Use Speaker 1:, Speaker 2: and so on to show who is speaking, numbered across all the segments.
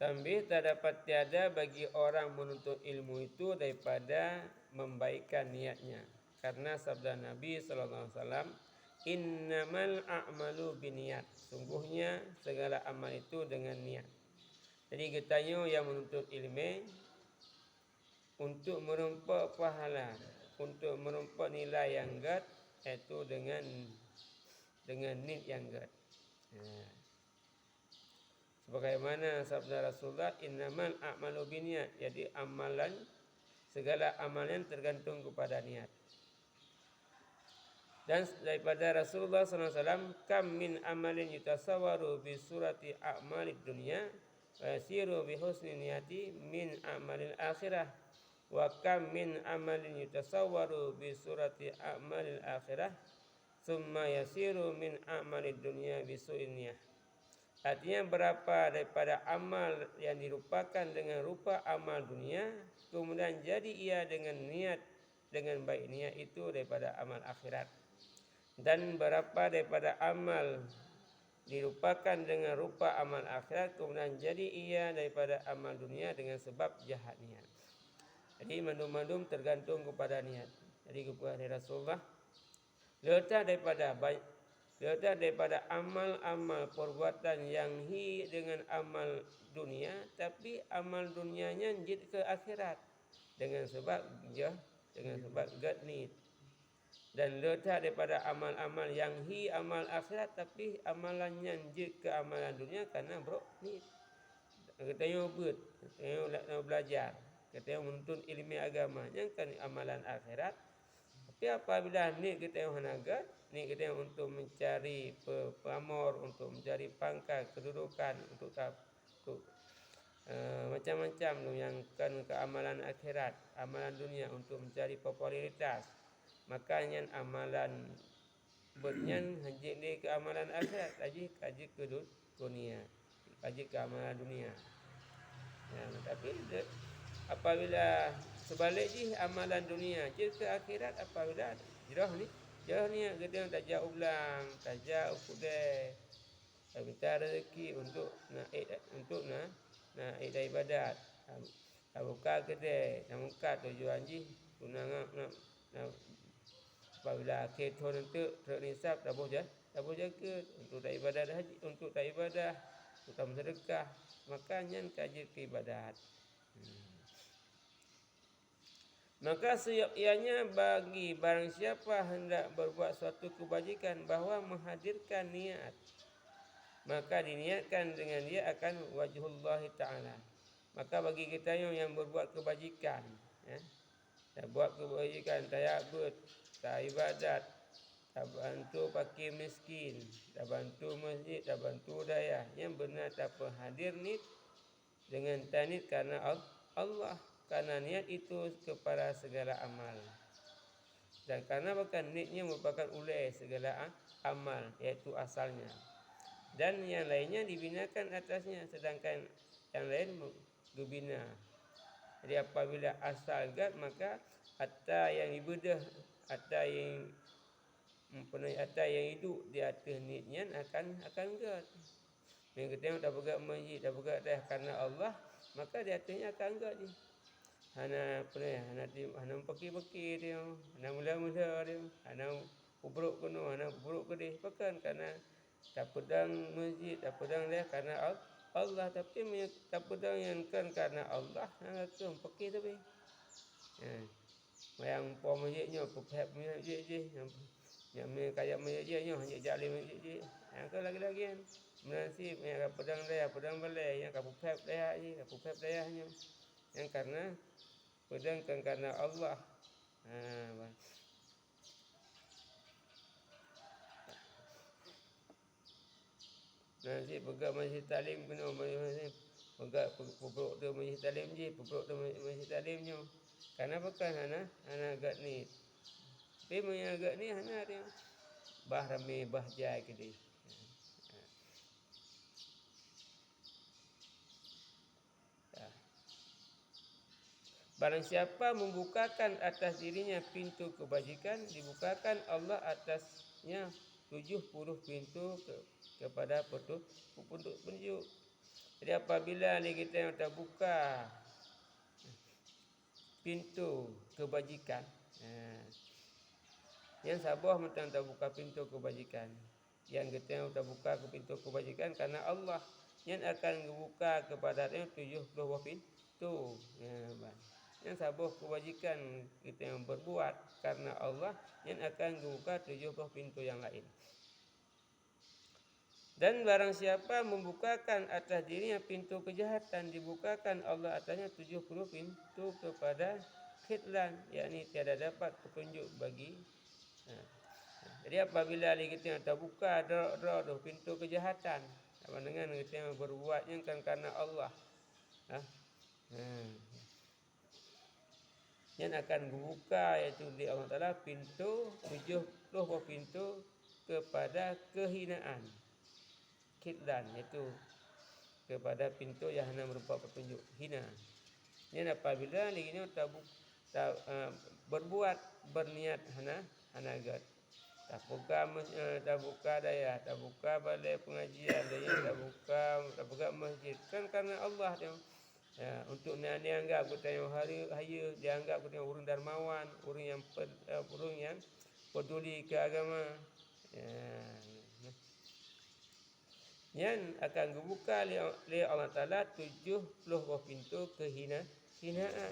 Speaker 1: Tambih terdapat tiada bagi orang menuntut ilmu itu daripada membaikkan niatnya. Karena sabda Nabi SAW, innamal a'malu biniat. Sungguhnya segala amal itu dengan niat. Jadi katanya yang menuntut ilmu untuk merompak pahala, untuk merompak nilai yang gad, itu dengan niat yang gad. Sebagaimana sabda Rasulullah, innamal a'malu binniyat. Jadi segala amalan tergantung kepada niat. Dan daripada Rasulullah SAW, kam min amalin yutasawwaru bi surati a'malid dunya wa yasiru bi husni niyati min a'malil akhirah, wa kam min amalin yutasawwaru bi surati a'malil akhirah summa yasiru min a'malid dunya bi su'in niyah. Artinya berapa daripada amal yang dirupakan dengan rupa amal dunia, kemudian jadi ia dengan niat, dengan baik niat itu daripada amal akhirat. Dan berapa daripada amal dirupakan dengan rupa amal akhirat, kemudian jadi ia daripada amal dunia dengan sebab jahat niat. Jadi mandum-mandum tergantung kepada niat. Jadi kepada Rasulullah, letak daripada amal-amal perbuatan yang dengan amal dunia, tapi amal dunianya jid ke akhirat dengan sebab gad nit. Dan letak daripada amal-amal yang amal akhirat, tapi amalannya jid ke amalan dunia karena nit. Katanya belajar, katanya menuntut ilmu agama, yang kan amalan akhirat. Tapi apabila ni kita yang hanagat, ni kita yang untuk mencari pamor, untuk mencari pangkat, kedudukan, untuk macam-macam yang kan keamalan akhirat, amalan dunia untuk mencari popularitas, makanya amalan bernya hajik ni ke amalan akhirat, haji ke dunia, haji ke amalan dunia. Ya, tapi apabila sebalik amalan dunia je ke akhirat, apabila jerah ni kita tak jauh ulang, tak jauh kudai, tak minta rezeki untuk nak ibadat, tak buka kedai, tak buka tujuan je guna nak apabila akhir tahun nanti ternisab tak boleh jaga untuk tak ibadat haji, untuk tak ibadah, untuk tak sedekah, makanya kaji ke ibadat. Maka seianya bagi barang siapa hendak berbuat suatu kebajikan bahawa menghadirkan niat, maka diniatkan dengan dia akan wajhullah ta'ala. Maka bagi kita yang berbuat kebajikan, tak buat kebajikan, tak abud, tak ibadat, tak bantu fakir miskin, tak bantu masjid, tak bantu daya, yang benar tak hadir niat dengan tanit karena Allah. Karena niat itu kepada segala amal. Dan karena bahkan niatnya merupakan ulai segala amal, iaitu asalnya. Dan yang lainnya dibinakan atasnya, sedangkan yang lain dibina. Jadi apabila asal gad, maka hatta yang ibadah, hatta yang hidup di atas niatnya akan gad. Yang kita tak pegang masjid, tak pegang dah karena Allah, maka di atasnya akan gad je. Hana peki-peki dia, hana mula-mula dia, hana kubruk kuno, hana kubruk kedih, bukan karena tak pedang masjid, tak pedang dia karena Allah, tapi tak pedang yang kan karena Allah, hana tu peki tapi. Yang pom masjidnya, pepek masjid je, yang kayak masjidnya, hanya jali masjid je. Yang ke lagi-lagi kan. Menasib yang pedang dia, pedang balai, yang pepek dia je, pepek dia hanya. Yang karena pedangkan karena Allah. Nanti pegang majlis taklim kena pegang pubruk tu majlis taklim je, pubruk tu majlis taklimnya. Karena bukan hana agak ni. Tapi agak ni hana dia. Bah rame bah jai ke dia. Barang siapa membukakan atas dirinya pintu kebajikan, dibukakan Allah atasnya 70 pintu kepada petunjuk. Jadi apabila ni kita yang terbuka pintu kebajikan, yang sabar mentang terbuka pintu kebajikan. Yang kita yang terbuka ke pintu kebajikan karena Allah yang akan membuka kepada dia 70 buah pintu. Yang sabar kebajikan kita yang berbuat karena Allah yang akan membuka 70 pintu yang lain. Dan barang siapa membukakan atas dirinya pintu kejahatan, dibukakan Allah atasnya 70 pintu kepada khidlan, yakni tiada dapat petunjuk bagi. Jadi apabila kita yang terbuka doa pintu kejahatan, sama dengan kita yang berbuatnya kan karena Allah, yang akan membuka iaitu di Allah Taala pintu 70 pintu kepada kehinaan. Khidlan iaitu kepada pintu yang hanya merupakan petunjuk hina. Ini apabila ini berbuat berniat hana agak tak buka daya, tak buka balai pengajian daya, tak buka masjid kan karena Allah dia. Untuk dia anggap kita yang haya, dia anggap kita yang orang dermawan, orang yang peduli ke agama. Yang akan dibuka oleh Allah Ta'ala 70 pintu kehinaan.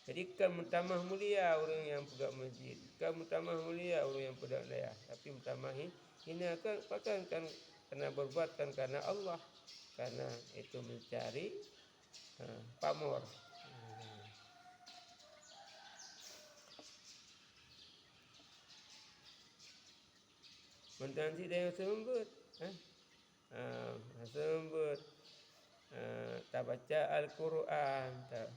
Speaker 1: Jadi kamu tamah mulia orang yang pegang masjid, kamu tamah mulia orang yang pegang daya, tapi tamah hina kan karena berbuatkan karena Allah, karena itu mencari pamor. Mentansi dia sembut, tak baca Al-Quran, tak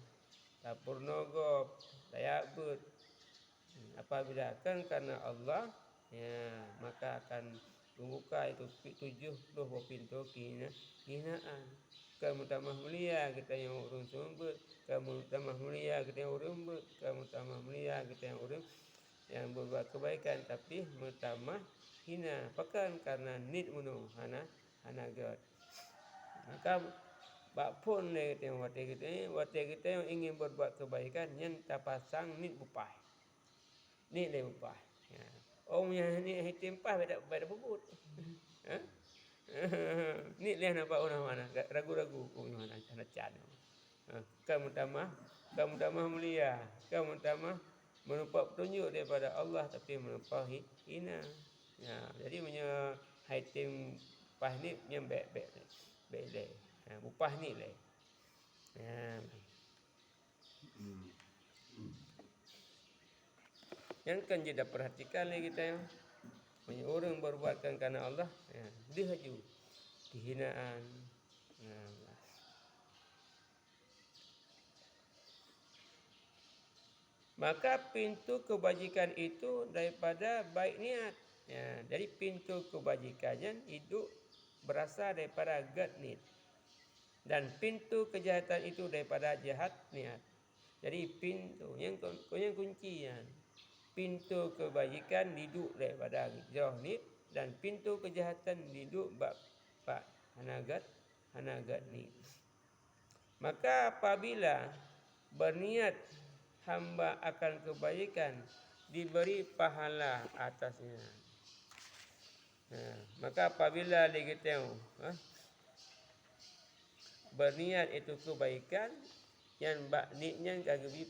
Speaker 1: pornogop, tak yakbut. Apabila akan karena Allah, maka akan membuka itu 70 pintu kehinaan. Kamu tamah mulia kita yang urung sembut, kamu tamah mulia kita yang urung sembut, kamu tamah mulia kita yang urung yang berbuat kebaikan tapi bertamah hina pakan karena nit munu hana god. Maka bak pun kita yang ingin berbuat kebaikan yang terpasang nit bupai. Nit le bupai. Orang yang ni hitim pas pada bubut. Nit le nampak orang mana ragu-ragu mana cara can. Kamu tamah mulia, kamu tamah menumpah petunjuk daripada Allah tapi menumpah hina. Jadi punya hitim pas ni yang baik le. Upah ni le. Yang kan kita perhatikan lagi kita yang punya orang berbuatkan karena Allah, dia haju kehinaan. Maka pintu kebajikan itu daripada baik niat. Jadi pintu kebajikannya itu berasal daripada good niat. Dan pintu kejahatan itu daripada jahat niat. Jadi pintu yang kuncinya. Pintu kebajikan duduk daripada jauh niat dan pintu kejahatan duduk bak hanagat niat. Maka apabila berniat hamba akan kebaikan diberi pahala atasnya. Maka apabila kita tengok berniat itu kebaikan yang niatnya akan diberi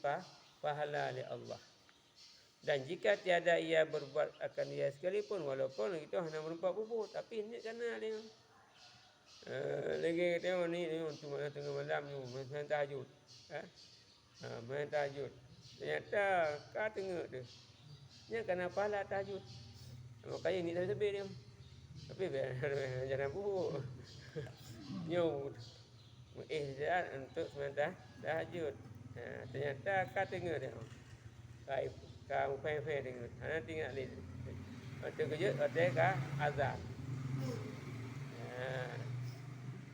Speaker 1: pahala oleh Allah. Dan jika tiada ia berbuat akan ia sekalipun walaupun itu hanya berupa bubur tapi niat kena dia. Lagi kita tengok ni untuk tengah malam ni main tahajud. Main tahajud. Ternyata kau tengok tu. Dia kena pahala tahajud. Makanya ni sebab dia. Tapi jangan buruk. Nyo izat untuk sementara tahajud. Ternyata kau tengok dia. Kau fair tengok. Ana tengok ni. Waktu kejut waktu ka azan.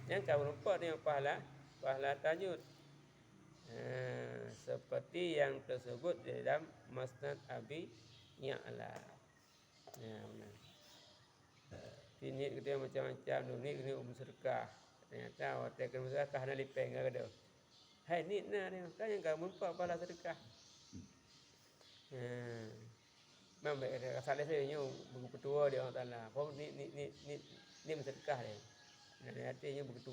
Speaker 1: Yang kau nampak dia pahala tahajud. Seperti yang tersebut di dalam Musnad Abi Ya'la. Ini kita macam-macam ni sedekah. ternyata hotel kena sedekah na lipeng ada. Hai ni na dia kan yang kamu pak pala sedekah. Memang asal saya nyu buku petua dia orang Taala. Kau ni sedekah dia. Nah, artinya buku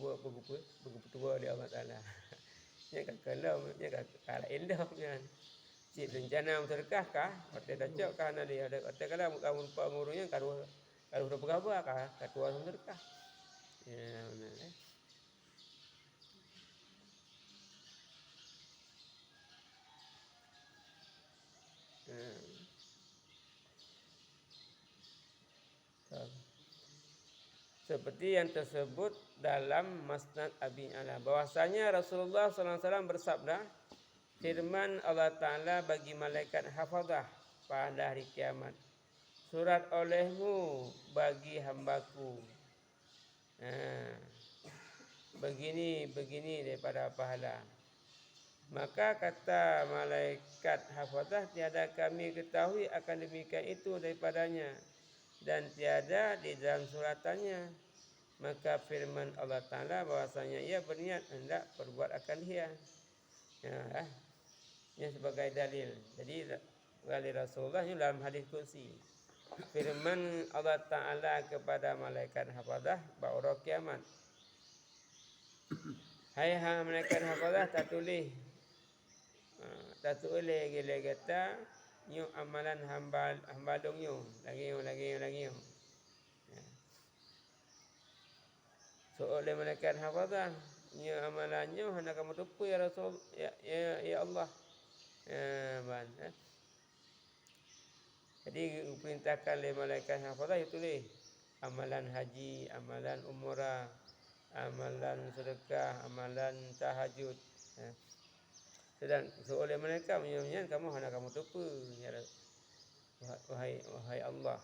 Speaker 1: petua dia orang Taala. Nya kalau nya kalau indah nya. Cik rencana sedekah kah? Hotel dacok kah na dia. Hotel kalau kamu pak ngurunya kalau berapa kah? Ketua sedekah. Ya, benar eh. Seperti yang tersebut dalam Musnad Abi Ya'la bahwasanya Rasulullah SAW bersabda, firman Allah Ta'ala bagi malaikat hafazah pada hari kiamat, surat olehmu bagi hambaku. Begini daripada pahala. Maka kata malaikat hafazah, tiada kami ketahui akan demikian itu daripadanya, dan tiada di dalam suratannya. Maka firman Allah Ta'ala bahwasanya ia berniat hendak perbuat akan dia. Ini sebagai dalil. Jadi dari Rasulullah ini dalam hadis kursi, firman Allah Ta'ala kepada malaikat hafazah bahawa kiamat, hai malaikat hafazah tak tulis gila kata nyu amalan hamba dong nyu lagi. So oleh malaikat hafazah nyu amalannya hendak kamu tupu ya Rasul ya Allah. Jadi perintahkan oleh malaikat hafazah itu tulis amalan haji, amalan umrah, amalan sedekah, amalan tahajud. Sedang oleh mereka menyanyikan kamu hendak kamu tupu ya wahai Allah.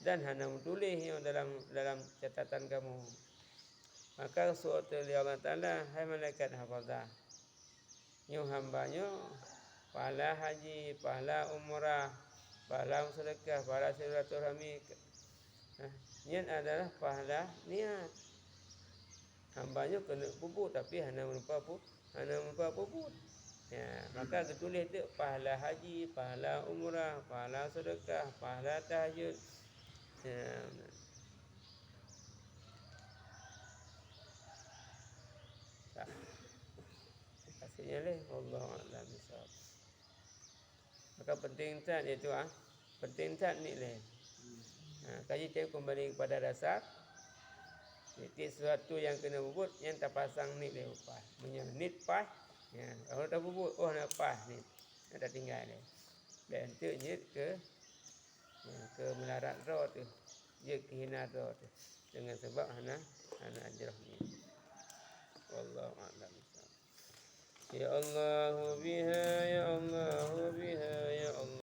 Speaker 1: Dan hendak tulis yang dalam catatan kamu. Maka surat Allah Ta'ala, hai malaikat hafazah, nyu hambanya pahala haji, pahala umrah, pahala sedekah, pahala silaturahmi. Ini adalah pahala niat. Hambanya kena puput tapi hanya merupa puput. Ya, maka ketulis itu pahala haji, pahala umrah, pahala sedekah, pahala tahajud. Ya. Kasihnya leh Allah a'lam bishawab. Maka penting tak itu penting tak ni leh. Kaji dia kembali kepada dasar. Jadi sesuatu yang kena bubut yang terpasang ni leh upah. Nit pas. Ya, kalau tak bubut nak pas ni. Ada tinggal ni. Dan tu nyit ke melarat roh tu. Dia kehina roh tu. Dengan sebab hana ajrah ni. Wallahu a'lam. Ya Allah biha ya Allah biha